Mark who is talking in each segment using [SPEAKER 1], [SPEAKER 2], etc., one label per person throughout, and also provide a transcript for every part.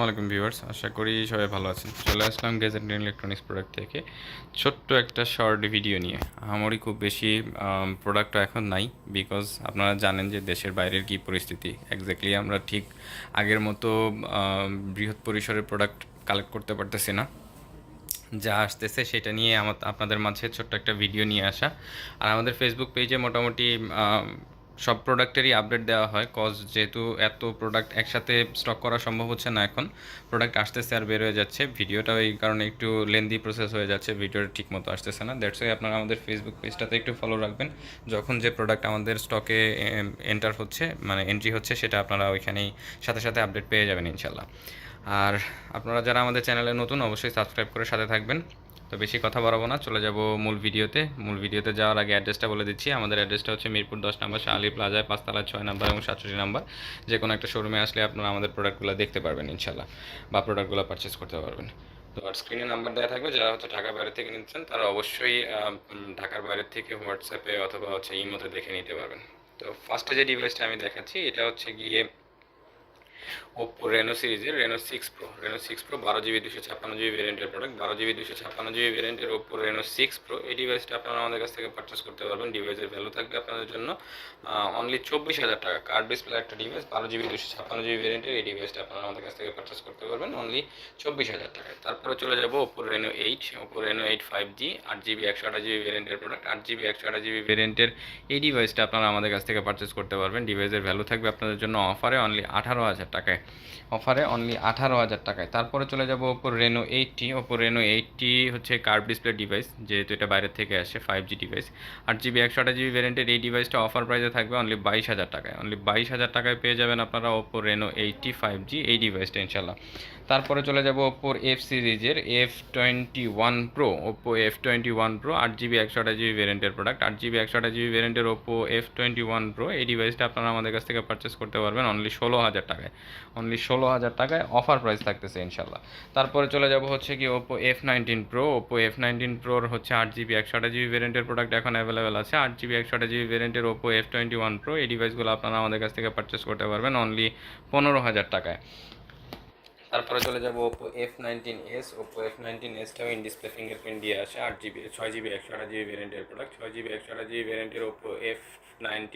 [SPEAKER 1] আলাইকুম ভিউয়ার্স, আশা করি সবাই ভালো আছেন। চলে আসলাম গেজেট ইলেকট্রনিক্স প্রোডাক্ট থেকে ছোট্ট একটা শর্ট ভিডিও নিয়ে। আমারই খুব বেশি প্রোডাক্ট এখন নাই, বিকজ আপনারা জানেন যে দেশের বাইরের কী পরিস্থিতি। এক্স্যাক্টলি আমরা ঠিক আগের মতো বৃহৎ পরিসরের প্রোডাক্ট কালেক্ট করতে পারতেছি না। যা আসতেছে সেটা নিয়ে আপনাদের মাঝে ছোট্ট একটা ভিডিও নিয়ে আসা। আর আমাদের ফেসবুক পেজে মোটামুটি সব প্রোডাক্টেরই আপডেট দেওয়া হয়, কজ যেহেতু এত প্রোডাক্ট একসাথে স্টক করা সম্ভব হচ্ছে না। এখন প্রোডাক্ট আসতেছে আর বের হয়ে যাচ্ছে, ভিডিওটাও এই কারণে একটু লেন্দি প্রসেস হয়ে যাচ্ছে, ভিডিওটা ঠিক মতো আসতেছে না। দ্যাটস ওয়াই আপনারা আমাদের ফেসবুক পেজটাতে একটু ফলো রাখবেন। যখন যে প্রোডাক্ট আমাদের স্টকে এন্টার হচ্ছে, মানে এন্ট্রি হচ্ছে, সেটা আপনারা ওইখানেই সাথে সাথে আপডেট পেয়ে যাবেন ইনশাল্লাহ। আর আপনারা যারা আমাদের চ্যানেলে নতুন, অবশ্যই সাবস্ক্রাইব করে সাথে থাকবেন। তো বেশি কথা বাড়াবো না, চলে যাব মূল ভিডিওতে যাওয়ার আগে অ্যাড্রেসটা বলে দিচ্ছি। আমাদের অ্যাড্রেসটা হচ্ছে মিরপুর 10 নম্বর শাহ প্লাজায় 5 তলা 6 নম্বর এবং 67 নম্বর। যে কোনো একটা শোরুমে আসলে আপনারা আমাদের প্রোডাক্টগুলো দেখতে পারবেন ইনশাল্লাহ, বা প্রোডাক্টগুলো পারচেস করতে পারবেন। তো আর স্ক্রিনে নাম্বার দেওয়া থাকবে, যারা হচ্ছে ঢাকার বাইরে থেকে নিচ্ছেন তারা অবশ্যই ঢাকার বাইরে থেকে হোয়াটসঅ্যাপে অথবা হচ্ছে ইমোতে দেখে নিতে পারবেন। তো ফার্স্টে যে ডিভাইসটা আমি দেখাচ্ছি, এটা হচ্ছে গিয়ে ওপো রেনো সিরিজের Reno six Pro 12 GB 256 GB ভ্যারিয়েন্টের প্রোডাক্ট। 12 জিবি 256 জিবি ভ্যারিয়েন্টের ওপো রেনো 6 প্রো। এই ডিভাইসটা আপনারা আমাদের কাছ থেকে পারচেস করতে পারবেন। ডিভাইসের ভ্যালু থাকবে আপনাদের জন্য অনলি 24,000 টাকা। কার্ড ডিসপ্লে একটা ডিভাইস 12 জিবি 256 জিবি ভ্যারিয়েন্টের এই ডিভাইসটা আপনারা আমাদের কাছ থেকে পারচেস করতে পারবেন অনলি 24,000 টাকায়। তারপরে চলে যাবো Oppo Reno 8 5G 8 GB 128 GB ভ্যারিয়েন্টের প্রোডাক্ট। 8 জিবি 128 জিবি ভ্যারিয়েন্টের এই ডিভাইসটা আপনারা আমাদের কাছ থেকে পারচেস করতে পারবেন। ডিভাইসের ভ্যালু থাকবে আপনাদের জন্য অফারে অনলি 18,000 টাকায়। তারপরে চলে যাব ওপো রেনো 8T হচ্ছে কার্ভ ডিসপ্লে ডিভাইস, যেহেতু এটা বাইরের থেকে আসে 5G ডিভাইস। 8 জিবি 128 জিবি ভ্যারিয়েন্টের এই ডিভাইসটা অফার প্রাইসে থাকবে অনলি 22,000 টাকায়। অনলি 22,000 টাকায় পেয়ে যাবেন আপনারা ওপো রেনো 8T 5G এই ডিভাইসটা ইনশাল্লাহ। তারপরে চলে যাব ওপোর এফ সিরিজের F21 Pro 8 জিবি 128 জিবি ভ্যারিয়েন্টের প্রোডাক্ট। 8 জিবি 128 জিবি ভ্যারিয়েন্টের ওপো F21 Pro এই ডিভাইসটা আপনারা আমাদের কাছ থেকে পারচেস করতে পারবেন অনলি 16,000 টাকায়। অনলি 16,000 টাকায় অফার প্রাইস থাকতেছে ইনশাল্লাহ। তারপরে চলে যাব হচ্ছে কি ওপো F19 Proর হচ্ছে 8 জিবি 128 জিবি ভ্যারিয়েন্টের প্রোডাক্ট এখন অ্যাভেলেবেল আছে। 8 জিবি 128 জিবি ভ্যারিয়েন্টের ওপো F21 Pro এই ডিভাইসগুলো আপনারা আমাদের কাছ থেকে পারচেস করতে পারবেন অনলি 15,000 টাকায়। তারপরে চলে যাব ওপো F19টাও ইন ডিসপ্লে ফিঙ্গারপ্রিন্ট দিয়ে আসে। 6 জিবি 128 জিবি ভ্যারিয়েন্টের প্রোডাক্ট। 6 জিবি 128 জিবি ভ্যারিয়েন্টের ওপো F19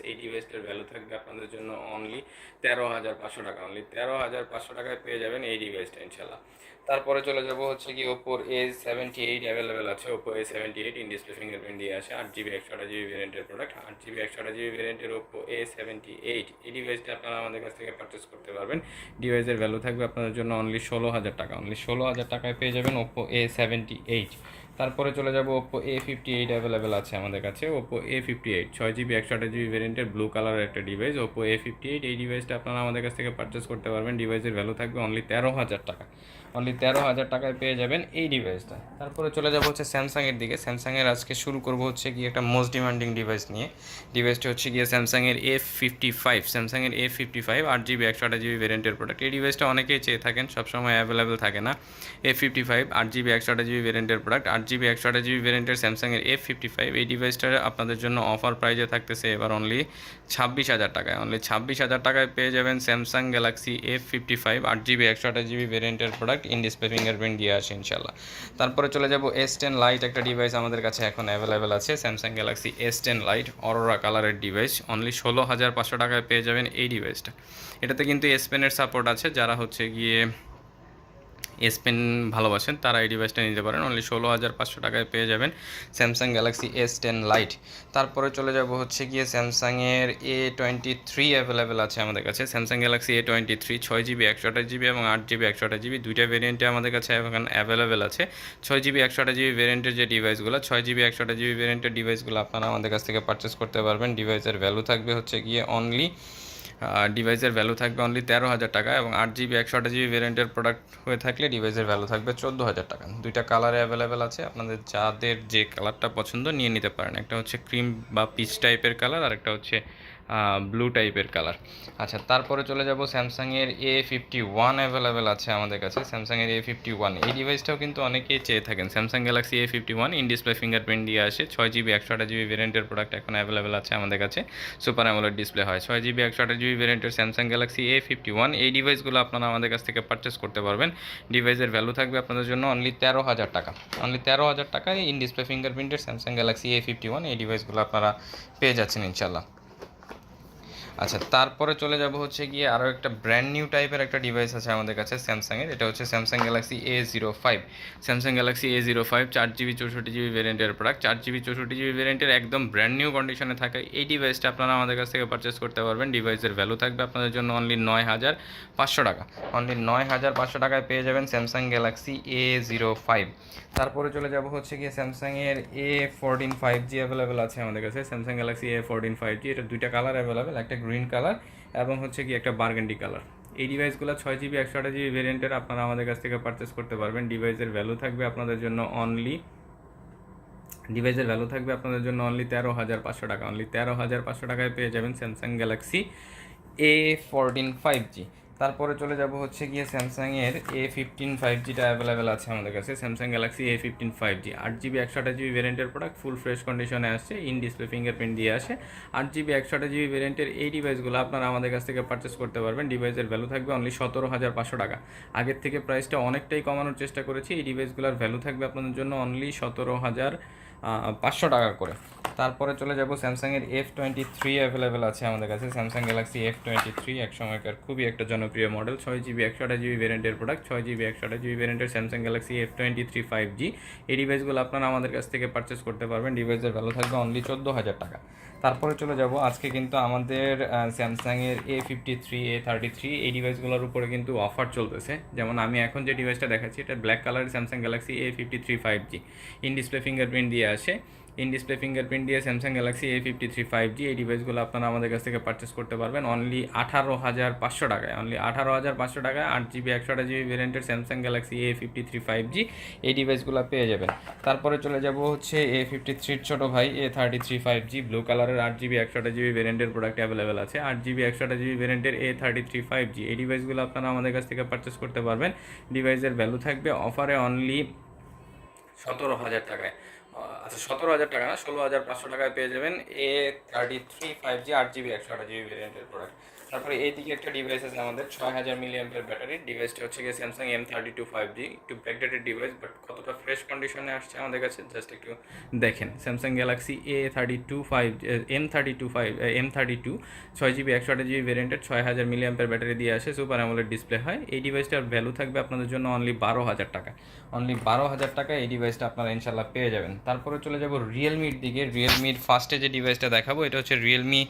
[SPEAKER 1] এই ডিভাইসটার ভ্যালু থাকবে আপনাদের জন্য অনলি 13,500 টাকা। অনলি 13,500 টাকায় পেয়ে যাবেন এই ডিভাইসটা ইনশাল্লাহ। তারপরে চলে যাব হচ্ছে কি ওপোর A78 অ্যাভেলেবেল আছে। Oppo A78 in display fingerprint দিয়ে আসে। 8 জিবি 128 জিবি ভ্যারিয়েন্টের প্রোডাক্ট। 8 জিবি 128 জিবি ভ্যারিয়েন্টের ওপো A78 এই ডিভাইসটা আপনারা আমাদের কাছ থেকে পারচেস করতে পারবেন। ডিভাইসের ভ্যালু থাকবে আপনাদের জন্য অনলি 16,000 টাকা। অনলি 16,000 টাকায় পেয়ে যাবেন ওপো A78। তারপরে চলে যাব ওপো A58 অ্যাভেলেবেল আছে আমাদের কাছে। ওপো A58 6 জিবি 128 জিবি ভ্যারিয়েন্টের ব্লু কালারের একটা ডিভাইস। ওপো A58 এই ডিভাইসটা আপনারা আমাদের কাছ থেকে পারচেস করতে পারবেন। ডিভাইসের ভ্যালু থাকবে অনলি 13,000 টাকা। অনলি 13,000 টাকায় পেয়ে যাবেন এই ডিভাইসটা। তারপরে চলে যাব হচ্ছে স্যামসাংয়ের দিকে। স্যামসাংয়ের আজকে শুরু করব হচ্ছে গিয়ে একটা মোস্ট ডিমান্ডিং ডিভাইস নিয়ে। ডিভাইসটা হচ্ছে গিয়ে স্যামসাংয়ের A55 8 জিবি 128 জিবি ভ্যারিয়েন্টের প্রোডাক্ট। এই ডিভাইসটা অনেকেই চেয়ে থাকেন, সবসময় অ্যাভেলেবেল থাকে না। A55 8 জিবি 128 জিবি ভ্যারিয়েন্টের প্রোডাক্ট। 8 জিবি 128 জিবি ভ্যারিয়েন্টের স্যামসাংয়ের A55 এই ডিভাইসটা আপনাদের জন্য অফার প্রাইজে থাকতেছে এবার অনলি 26,000 টাকায়। অনলি 26,000 টাকায় পেয়ে যাবেন Samsung Galaxy A55 8 GB 128 GB ভ্যারিয়েন্টের প্রোডাক্ট ইন ডিসপ্লে ফিঙ্গারপ্রিন্ট দিয়ে আসে ইনশাল্লাহ। তারপরে চলে যাব S10 লাইট একটা ডিভাইস আমাদের কাছে এখন অ্যাভেলেবেল আছে। Samsung Galaxy S10 light Arora কালারের ডিভাইস অনলি 16,500 টাকায় পেয়ে যাবেন এই ডিভাইসটা। এটাতে কিন্তু S পেনের সাপোর্ট আছে, যারা হচ্ছে গিয়ে S পেন ভালোবাসেন তারা এই ডিভাইসটা নিতে পারেন। অনলি 16,500 টাকায় পেয়ে যাবেন স্যামসাং গ্যালাক্সি S10 লাইট। তারপরে চলে যাব হচ্ছে গিয়ে স্যামসাংয়ের A23 অ্যাভেলেবেল আছে আমাদের কাছে। Samsung Galaxy A23 6 GB 128 GB এবং 8 জিবি 128 জিবি দুইটা ভেরিয়েন্টে আমাদের কাছে এখন অ্যাভেলেবেল আছে। 6 জিবি 128 জিবি ভেরিয়েন্টের যে ডিভাইসগুলো 6 জিবি 128 জিবি ভেরিয়েন্টের ডিভাইসগুলো আপনারা আমাদের কাছ থেকে পারচেস করতে পারবেন। ডিভাইসের ভ্যালু থাকবে হচ্ছে গিয়ে অনলি 13,000 টাকা এবং 8 জিবি 128 জিবি ভ্যারিয়েন্টের প্রোডাক্ট হয়ে থাকলে ডিভাইসের ভ্যালু থাকবে 14,000 টাকা। দুইটা কালারে অ্যাভেলেবেল আছে, আপনাদের যাদের যে কালারটা পছন্দ নিয়ে নিতে পারেন। একটা হচ্ছে ক্রিম বা পিচ টাইপের কালার, আর একটা হচ্ছে ব্লু টাইপের কালার। আচ্ছা, তারপরে চলে যাব স্যামসাংয়ের A51 অ্যাভেলেবেল আছে আমাদের কাছে। স্যামসাংয়ের A51 এই ডিভাইসটাও কিন্তু অনেকেই চেয়ে থাকেন। Samsung Galaxy A51 in display fingerprint দিয়ে আসে, 6GB 128GB ভেরিয়েন্টের প্রোডাক্ট এখন অ্যাভেলেবেল আছে আমাদের কাছে। সুপার অ্যামোলেড ডিসপ্লে হয়, 6GB 128GB ভেরিয়েন্টের স্যামসাং গ্যালাক্সি A51 এই ডিভাইসগুলো আপনারা আমাদের কাছ থেকে পারচেস করতে পারবেন। ডিভাইসের ভ্যালু থাকবে আপনাদের জন্য অনলি 13,000 টাকা। অনলি 13,000 টাকায় ইন ডিসপ্লে ফিঙ্গারপ্রিন্টের স্যামসাং গ্যালাক্সি A51 এই ডিভাইসগুলো আপনারা পেয়ে যাচ্ছেন ইনশাল্লাহ। আচ্ছা, তারপরে চলে যাব হচ্ছে গিয়ে আরও একটা ব্র্যান্ড নিউ টাইপের একটা ডিভাইস আছে আমাদের কাছে স্যামসাংয়ের। এটা হচ্ছে Samsung Galaxy A05। Samsung Galaxy A05 4GB 64GB ভেরিয়েন্টের প্রোডাক্ট। 4GB 64GB ভেরিয়েন্টের একদম ব্র্যান্ড নিউ কন্ডিশনে থাকে এই ডিভাইসটা আপনারা আমাদের কাছ থেকে পারচেস করতে পারবেন। ডিভাইসের ভ্যালু থাকবে আপনাদের জন্য অনলি 9,500 টাকা। অনলি 9,500 টাকায় পেয়ে যাবেন স্যামসাং গ্যালাক্সি A05। তারপরে চলে যাব হচ্ছে গিয়ে স্যামসাংয়ের A14 5G অ্যাভেলেবেল আছে আমাদের কাছে। স্যামসাং গ্যালাক্সি A14 5G, এটা দুইটা কালার অ্যাভেলেবেল, একটা গ্রিন কালার এবং হচ্ছে কি একটা বার্গেন্ডি কালার। এই ডিভাইসগুলো 6GB 128GB ভেরিয়েন্টের আপনারা আমাদের কাছ থেকে পারচেস করতে পারবেন। ডিভাইসের ভ্যালু থাকবে আপনাদের জন্য অনলি 13,500 টাকা। অনলি 13,500 টাকায় পেয়ে যাবেন স্যামসাং গ্যালাক্সি A14 5G। তারপরে চলে যাব হচ্ছে গিয়ে স্যামসাংয়ের A15 5Gটা অ্যাভেলেবেল আছে আমাদের কাছে। Samsung Galaxy A15 5G 8GB 128GB ভেরিয়েন্টের প্রোডাক্ট, ফুল ফ্রেশ কন্ডিশনে আসছে, ইন ডিসপ্লে ফিঙ্গারপ্রিন্ট দিয়ে আসে। 8GB 128GB ভেরিয়েন্টের এই ডিভাইসগুলো আপনারা আমাদের কাছ থেকে পারচেস করতে পারবেন। ডিভাইসের ভ্যালু থাকবে অনলি 17,500 টাকা। আগের থেকে প্রাইসটা অনেকটাই কমানোর চেষ্টা করেছি। এই ডিভাইসগুলোর ভ্যালু থাকবে আপনাদের জন্য অনলি 17,500 টাকা করে। তারপরে চলে যাব স্যামসাংয়ের F23 অ্যাভেলেবেল আছে আমাদের কাছে। স্যামসাং গ্যালাক্সি F23 এক সময়কার খুবই একটা জনপ্রিয় মডেল, 6GB 128GB ভেরিয়েন্টের প্রোডাক্ট। 6GB 128GB ভেরিয়েন্টের স্যামসাং গ্যালাক্সি F23 5G এই ডিভাইসগুলো আপনারা আমাদের কাছ থেকে পারচেস করতে পারবেন। ডিভাইসের ভ্যালু থাকবে অনলি 14,000 টাকা। তারপরে চলে যাব, আজকে কিন্তু আমাদের স্যামসাংয়ের A53 A33 এই ডিভাইসগুলোর উপরে কিন্তু অফার চলতেছে। যেমন আমি এখন যে ডিভাইসটা দেখাচ্ছি এটা ব্ল্যাক কালারের Samsung Galaxy A53 5G, in display fingerprint দিয়ে আসে। ইন ডিসপ্লে ফিঙ্গারপ্রিন্ট দিয়ে স্যামসাং গ্যালাক্সি A53 5G এই ডিভাইসগুলো আপনারা আমাদের কাছ থেকে পারচেস করতে পারবেন অনলি 18,500 টাকায়। অনলি 18,500 টাকায় 8GB 128GB ভেরিয়েন্টের স্যামসাং গ্যালাক্সি A53 5G এই ডিভাইসগুলো পেয়ে যাবেন। তারপরে চলে যাব হচ্ছে A53 ছোটো ভাই A33 5G, ব্লু কালারের 8GB 128GB ভেরিয়েন্টের প্রোডাক্ট অ্যাভেলেবেল আছে। 8GB 128GB ভেরিয়েন্টের A33 5G এই ডিভাইসগুলো আপনারা আমাদের কাছ থেকে পারচেস করতে পারবেন। ডিভাইসের ভ্যালু থাকবে অফারে অনলি 17,000 টাকায়। আচ্ছা, 17,000 টাকা না, 16,500 টাকায় পেয়ে যাবেন A33 5G 8GB 128GB ভেরিয়েন্টের প্রোডাক্ট। তারপরে এইদিকে একটা ডিভাইস আছে আমাদের 6,000 mAh ব্যাটারি। ডিভাইসটা হচ্ছে গিয়ে স্যামসাং M32 5G, একটু ব্যাকডেটেড ডিভাইস বাট কতটা ফ্রেশ কন্ডিশনে আসছে আমাদের কাছে জাস্ট একটু দেখেন। Samsung Galaxy M32 6GB 128GB ভেরিয়েন্টের 6,000 mAh ব্যাটারি দিয়ে আসে, সুপার অ্যামোলেড ডিসপ্লে হয়। এই ডিভাইসটার ভ্যালু থাকবে আপনাদের জন্য অনলি 12,000 টাকা। অনলি 12,000 টাকা এই ডিভাইসটা আপনারা ইনশাল্লাহ পেয়ে যাবেন। তারপরে চলে যাব রিয়েলমির দিকে। রিয়েলমির ফার্স্টে যে ডিভাইসটা দেখাবো এটা হচ্ছে রিয়েলমি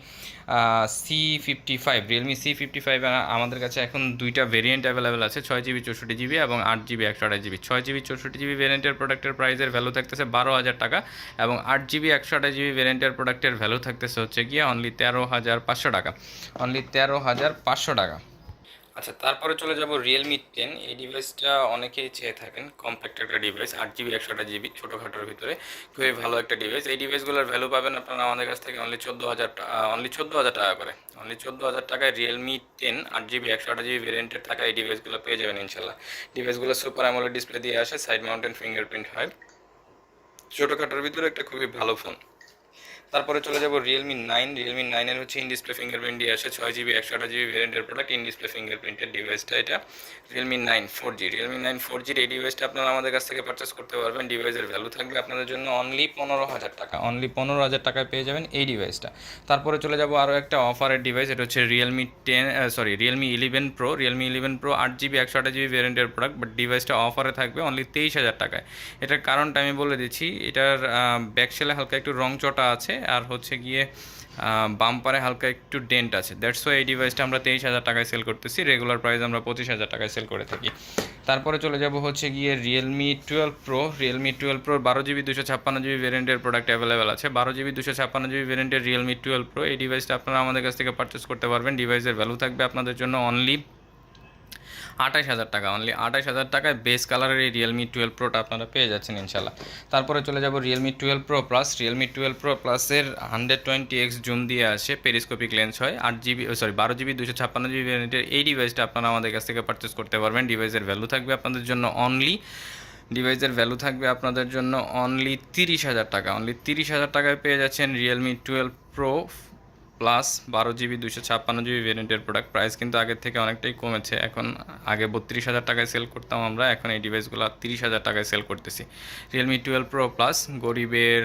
[SPEAKER 1] C55। রিয়েলমি C55 আমাদের কাছে এখন দুইটা ভেরিয়েন্ট অ্যাভেলেবেল আছে, 6GB 64GB এবং 8GB 128GB। 6GB 64GB ভেরিয়েন্টের প্রোডাক্টের প্রাইসের ভ্যালু থাকতেছে 12,000 টাকা এবং 8GB 128GB ভেরিয়েন্টের প্রোডাক্টের ভ্যালু থাকতেছে হচ্ছে গিয়ে অনলি 13,500 টাকা। অনলি 13,500 টাকা। আচ্ছা, তারপরে চলে যাব রিয়েলমি 10। এই ডিভাইসটা অনেকেই চেয়ে থাকেন, কম্প্যাক্ট একটা ডিভাইস, 8GB 128GB ছোটোখাটোর ভিতরে খুবই ভালো একটা ডিভাইস। এই ডিভাইসগুলোর ভ্যালু পাবেন আপনারা আমাদের কাছ থেকে অনলি 14,000 টাকা করে। অনলি 14,000 টাকায় রিয়েলমি 10 8GB 128GB ভেরিয়েন্টের থাকা এই ডিভাইসগুলো পেয়ে যাবেন ইনশাল্লাহ। ডিভাইসগুলো সুপার অ্যামোলেড ডিসপ্লে দিয়ে আসে, সাইড মাউন্টেন ফিঙ্গারপ্রিন্ট হয়, ছোটোখাটোর ভিতরে একটা খুবই ভালো ফোন। তারপরে চলে যাব রিয়েলমি 9। রিয়েলমি 9-এর হচ্ছে ইন ডিসপ্লে ফিঙ্গারপ্রিন্ট দিয়ে আসে, 6GB 128GB ভেরিয়েন্টের প্রোডাক্ট, ইন ডিসপ্লে ফিঙ্গারপ্রিন্টের ডিভাইসটা এটা রিয়েলমি 9 4G। রিয়েলমি 9 4Gর এই ডিভাইসটা আপনারা আমাদের কাছ থেকে পারচেস করতে পারবেন। ডিভাইসের ভ্যালু থাকবে আপনাদের জন্য অনলি 15,000 টাকা। অনলি 15,000 টাকায় পেয়ে যাবেন এই ডিভাইসটা। তারপরে চলে যাব আরও একটা অফারের ডিভাইস, এটা হচ্ছে Realme 11 Pro। Realme 11 Pro 8GB 128GB ভেরিয়েন্টের প্রোডাক্ট, বাট ডিভাইসটা অফারে থাকবে অনলি 23,000 টাকায়। এটার কারণটা আমি বলে দিচ্ছি, এটার ব্যাকশেলে হালকা একটু রং চটা আছে আর হচ্ছে গিয়ে বাম্পারে হালকা একটু ডেন্ট আছে। দ্যাটস ওয়াই এই ডিভাইসটা আমরা 23,000 টাকায় সেল করতেছি, রেগুলার প্রাইস আমরা 25,000 টাকায় সেল করে থাকি। তারপরে চলে যাব হচ্ছে গিয়ে Realme 12 Pro। Realme 12 Pro 12GB 256GB ভেরিয়েন্টের প্রোডাক্ট অ্যাভেলেবেল আছে। 12GB 256GB ভেরিয়েন্টের রিয়েলমি 12 Pro এই ডিভাইসটা আপনারা আমাদের কাছ থেকে পারচেস করতে পারবেন। ডিভাইসের ভ্যালু থাকবে আপনাদের জন্য অনলি 28,000 টাকা, অনলি 28,000 টাকায় বেস কালারের এই রিয়েলমি 12 প্রোটা আপনারা পেয়ে যাচ্ছেন ইনশাল্লাহ। তারপরে চলে যাব Realme 12 pro plus. Realme 12 pro প্লাসের 120x জুম দিয়ে আসে, পেরিস্কোপিক লেন্স হয়, 8GB 12GB 256GB ভ্যারিয়েন্টের এই ডিভাইসটা আপনারা আমাদের কাছ থেকে পারচেস করতে পারবেন। ডিভাইসের ভ্যালু থাকবে আপনাদের জন্য অনলি 30,000 টাকা। অনলি 30,000 টাকায় পেয়ে যাচ্ছেন Realme 12 pro plus 12GB 256GB ভেরিয়েন্টের প্রোডাক্ট। প্রাইস কিন্তু আগের থেকে অনেকটাই কমেছে, এখন আগে 32,000 টাকায় সেল করতাম আমরা, এখন এই ডিভাইসগুলো 30,000 টাকায় সেল করতেছি। রিয়েলমি 12 প্রো প্লাস গরিবের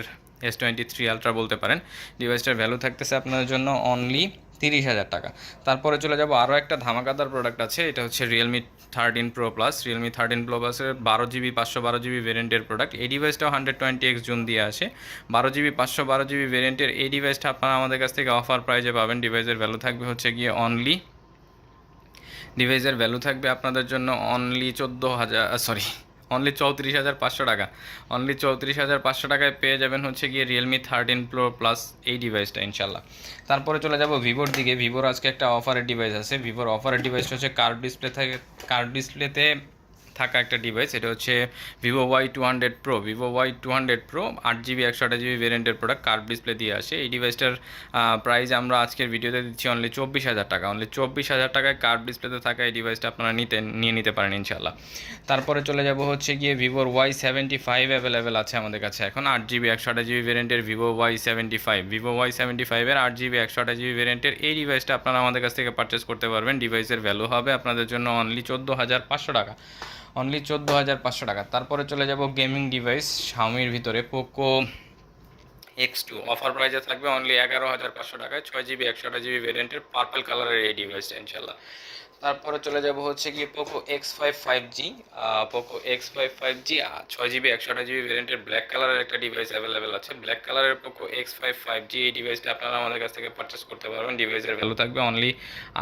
[SPEAKER 1] S23 আলট্রা বলতে পারেন। ডিভাইসটার ভ্যালু থাকতেছে আপনাদের জন্য অনলি 30,000 টাকা। তারপরে চলে যাব আরও একটা ধামাকাদার প্রোডাক্ট আছে, এটা হচ্ছে Realme 13 pro plus. Realme 13 pro প্লাসের 12GB 512GB ভেরিয়েন্টের প্রোডাক্ট। এই ডিভাইসটাও 120x জুম দিয়ে আসে, 12GB 512GB ভেরিয়েন্টের এই ডিভাইসটা আপনারা আমাদের কাছ থেকে অফার প্রাইজে পাবেন। ডিভাইসের ভ্যালু থাকবে হচ্ছে গিয়ে আপনাদের জন্য অনলি 34,500 টাকা। অনলি 34,500 টাকায় পেয়ে যাবেন হচ্ছে গিয়ে রিয়েলমি 13 প্রো প্লাস এই ডিভাইসটা ইনশাল্লাহ। তারপরে চলে যাব ভিভোর দিকে। ভিভোর আজকে একটা অফারের ডিভাইস আছে। ভিভোর অফারের ডিভাইসটা হচ্ছে কার্ভ ডিসপ্লেতে থাকা একটা ডিভাইস। এটা হচ্ছে vivo Y200 Pro। vivo Y200 Pro 8GB 128GB ভেরিয়েন্টের প্রোডাক্ট, কার্ভ ডিসপ্লে দিয়ে আসে। এই ডিভাইসটার প্রাইস আমরা আজকের ভিডিওতে দিচ্ছি অনলি 24,000 টাকা। অনলি 24,000 টাকায় কার্ভ ডিসপ্লেতে থাকা এই ডিভাইসটা আপনারা নিয়ে নিতে পারেন ইনশাল্লাহ। তারপরে চলে যাব হচ্ছে গিয়ে ভিভোর Y75 অ্যাভেলেবেল আছে আমাদের কাছে এখন, 8GB 128GB ভেরিয়েন্টের vivo Y75 এর 8GB 128GB ভেরিয়েন্টের এই ডিভাইসটা আপনারা আমাদের কাছ থেকে পারচেস করতে পারবেন। ডিভাইসের ভ্যালু হবে আপনাদের জন্য অনলি 14,500 টাকা। অনলি 14,500 টাকা। তারপরে চলে যাব গেমিং ডিভাইস শাওমির ভিতরে পোকো X2 অফার প্রাইসে থাকবে অনলি 11,500 টাকায়, 6GB 128GB ভেরিয়েন্টের পার্পল কালারের এই ডিভাইসটা ইনশাল্লাহ। তারপরে চলে যাব হচ্ছে গিয়ে Poco X5 5G। Poco X5 5G 6GB 128GB ভেরিয়েন্টের ব্ল্যাক কালারের একটা ডিভাইস অ্যাভেলেবেল আছে। ব্ল্যাক কালারের পোকো X5 5G এই ডিভাইসটা আপনারা আমাদের কাছ থেকে পারচেস করতে পারবেন। ডিভাইসের ভ্যালু থাকবে অনলি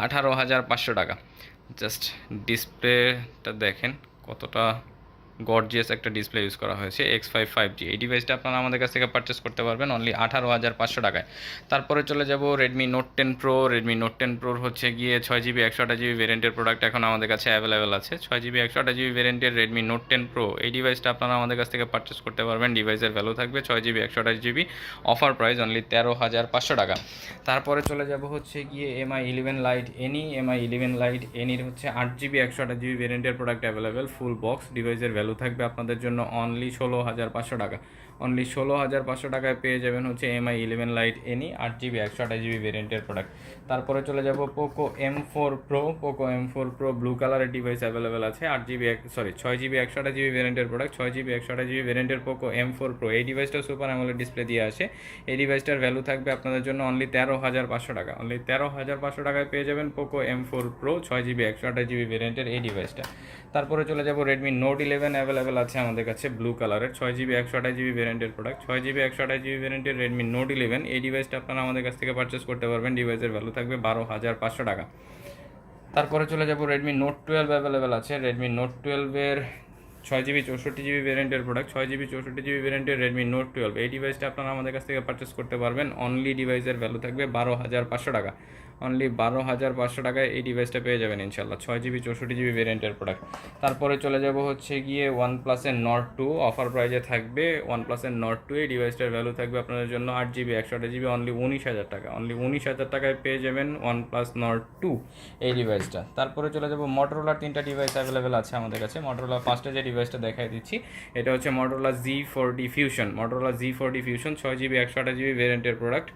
[SPEAKER 1] 18,500 টাকা। জাস্ট ডিসপ্লেটা দেখেন কতটা গর্জিয়াস একটা ডিসপ্লে ইউজ করা হয়েছে। X5 5G এই ডিভাইসটা আপনারা আমাদের কাছ থেকে পারচেস করতে পারবেন অনলি 18,500 টাকায়। তারপরে চলে যাব Redmi note 10 pro. Redmi note 10 প্রোর হচ্ছে গিয়ে 6GB 128GB ভেরিয়েন্টের প্রোডাক্ট এখন আমাদের কাছে অ্যাভেলেবেল আছে। 6GB 128GB ভেরিয়েন্টের রেডমি নোট 10 প্রো এই ডিভাইসটা আপনারা আমাদের কাছ থেকে পারচেস করতে পারবেন। ডিভাইসের ভ্যালু থাকবে 6GB 128GB, offer price only 13,500 টাকা। তারপরে চলে যাব হচ্ছে গিয়ে MI11 Lite MI11 Lite এনির হচ্ছে 8GB 128GB ভেরিয়েন্টের প্রোডাক্ট অ্যাভেলেবেল ফুল বক্স। ডিভাইসের ভ্যালু থাকবে আপনাদের জন্য অনলি 16,500 টাকা। অনলি 16,500 টাকায় পেয়ে যাবেন হচ্ছে MI11 Lite any 8GB 128GB ভেরিয়েন্টের প্রোডাক্ট। তারপরে চলে যাব Poco M4 Pro। Poco M4 Pro blue কালারের ডিভাইস অ্যাভেলেবেল আছে, 6GB 128GB ভেরিয়েন্টের প্রোডাক্ট। 6GB 128GB ভেরিয়েন্টের পোকো M4 Pro এই ডিভাইসটা সুপার অ্যামোলেড ডিসপ্লে দিয়ে আসে। এই ডিভাইসটার ভ্যালু থাকবে আপনাদের জন্য অনলি 13,500 টাকা। অনলি 13,500 টাকায় পেয়ে যাবেন Poco M4 Pro 6GB 128GB ভেরিয়েন্টের এই ডিভাইসটা। তারপরে চলে যাব রেডমি নোট 11 অ্যাভেলেবেল আছে আমাদের কাছে ব্লু কালারের, 6GB 128GB ভেরিয়েন্টের প্রোডাক্ট। 6GB 128GB ভেরিয়েন্টের রেডমি নোট 11 এই ডিভাইসটা আপনারা আমাদের কাছ থেকে পারচেস করতে পারবেন। ডিভাইসের ভ্যালু থাকবে 12,500 টাকা। তারপরে চলে যাব রেডমি নোট 12 অ্যাভেলেবেল আছে। রেডমি নোট 12-এর 6GB 64GB ভেরিয়েন্টের প্রোডাক্ট। 6GB 64GB ভেরিয়েন্টের রেডমি নোট 12 এই ডিভাইসটা আপনারা আমাদের কাছ থেকে পারচেস করতে পারবেন। অনলি ডিভাইসের ভ্যালু থাকবে 12,500 টাকা। অনলি 12,500 টাকায় এই ডিভাইসটা পেয়ে যাবেন ইনশাল্লাহ, 6GB 64GB ভেরিয়েন্টের প্রোডাক্ট। তারপরে চলে যাব হচ্ছে গিয়ে OnePlus-এর Nord 2 অফার প্রাইজে থাকবে। OnePlus-এর Nord 2 এই ডিভাইসটার ভ্যালু থাকবে আপনাদের জন্য 8GB 128GB অনলি 19,000 টাকা। অনলি 19,000 টাকায় পেয়ে যাবেন OnePlus Nord 2 এই ডিভাইসটা। তারপরে চলে যাব Motorola 3টা ডিভাইস অ্যাভেলেবেল আছে আমাদের কাছে। Motorola ফার্স্টে যে ডিভাইসটা দেখাই দিচ্ছি এটা হচ্ছে Motorola Z4D Fusion। Motorola Z4D Fusion 6GB 128GB ভেরিয়েন্টের প্রোডাক্ট,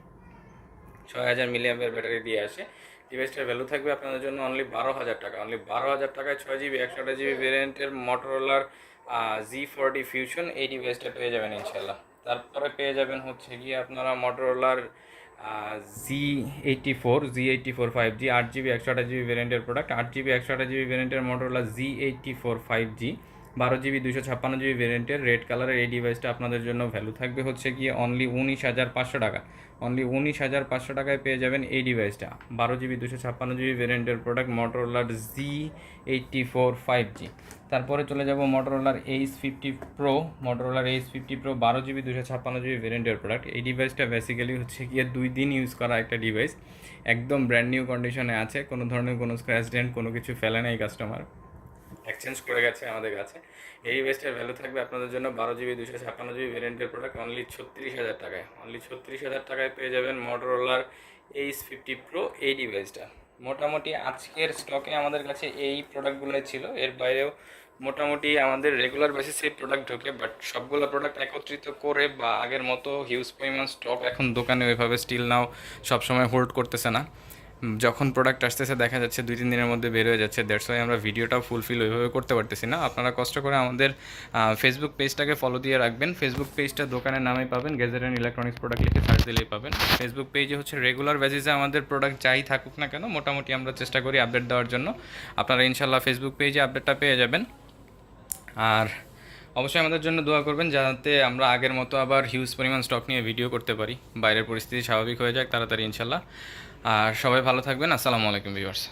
[SPEAKER 1] 6,000 mAh ব্যাটারি দিয়ে আসে। ডিভাইসটার ভ্যালু থাকবে আপনাদের জন্য অনলি 12,000 টাকা। অনলি 12,000 টাকায় 6GB 128GB ভেরিয়েন্টের Motorola Z4D Fusion এই ডিভাইসটা পেয়ে যাবেন ইনশাল্লাহ। তারপরে পেয়ে যাবেন হচ্ছে গিয়ে আপনারা Motorola Z84 5G 8GB 128GB ভেরিয়েন্টের প্রোডাক্ট। 8GB 128GB ভেরিয়েন্টের Motorola Z84 5G 12GB 256GB ভেরিয়েন্টের রেড কালারের এই ডিভাইসটা আপনাদের জন্য ভ্যালু থাকবে হচ্ছে গিয়ে অনলি 19,500 টাকা। অনলি 19,500 টাকায় পেয়ে যাবেন এই ডিভাইসটা, 12GB 256GB ভেরিয়েন্টের প্রোডাক্ট Motorola Z84 5G। তারপরে চলে যাব Motorola Ace50 Pro। Motorola Ace50 Pro 12GB 256GB ভেরিয়েন্টের প্রোডাক্ট। এই ডিভাইসটা বেসিক্যালি হচ্ছে গিয়ে 2 দিন ইউজ করা একটা ডিভাইস, একদম ব্র্যান্ড নিউ কন্ডিশনে আছে, কোনো ধরনের কোনো স্ক্র্যাচ ডেন্ট কোনো কিছু ফেলে না এই কাস্টমার। এক্সচেঞ্জ করে গেছে আমাদের কাছে। এই ডিভাইসটার ভ্যালু থাকবে আপনাদের জন্য 12 জিবি 256 জিবি ভ্যারিয়েন্টের প্রোডাক্ট অনলি 36,000 টাকায়। অনলি 36,000 টাকায় পেয়ে যাবেন মোটরোলার H50 Pro এই ডিভাইসটা। মোটামুটি আজকের স্টকে আমাদের কাছে এই প্রোডাক্টগুলোই ছিল, এর বাইরেও মোটামুটি আমাদের রেগুলার বেসিসে প্রোডাক্ট ঢোকে, বাট সবগুলো প্রোডাক্ট একত্রিত করে বা আগের মতো হিউজ পরিমাণ স্টক এখন দোকানে ওইভাবে স্টিল নাও সবসময় হোল্ড করতেছে না। যখন প্রোডাক্ট আসতেছে দেখা যাচ্ছে 2-3 দিনের মধ্যে বের হয়ে যাচ্ছে, দ্যাটস ওয়াই আমরা ভিডিওটাও ফুলফিল ওইভাবে করতে পারতেছি না। আপনারা কষ্ট করে আমাদের ফেসবুক পেজটাকে ফলো দিয়ে রাখবেন। ফেসবুক পেজটা দোকানের নামেই পাবেন, গ্যাজেট অ্যান্ড ইলেকট্রনিক্স প্রোডাক্ট লিখে সার্চ দিলেই পাবেন। ফেসবুক পেজে হচ্ছে রেগুলার বেসিসে আমাদের প্রোডাক্ট যাই থাকুক না কেন মোটামুটি আমরা চেষ্টা করি আপডেট দেওয়ার জন্য। আপনারা ইনশাল্লাহ ফেসবুক পেজে আপডেটটা পেয়ে যাবেন। আর অবশ্যই আমাদের জন্য দোয়া করবেন যাতে আমরা আগের মতো আবার হিউজ পরিমাণ স্টক নিয়ে ভিডিও করতে পারি, বাইরের পরিস্থিতি স্বাভাবিক হয়ে যাক তাড়াতাড়ি ইনশাল্লাহ। আর সবাই ভালো থাকবেন। আসসালামু আলাইকুম ভিউয়ার্স।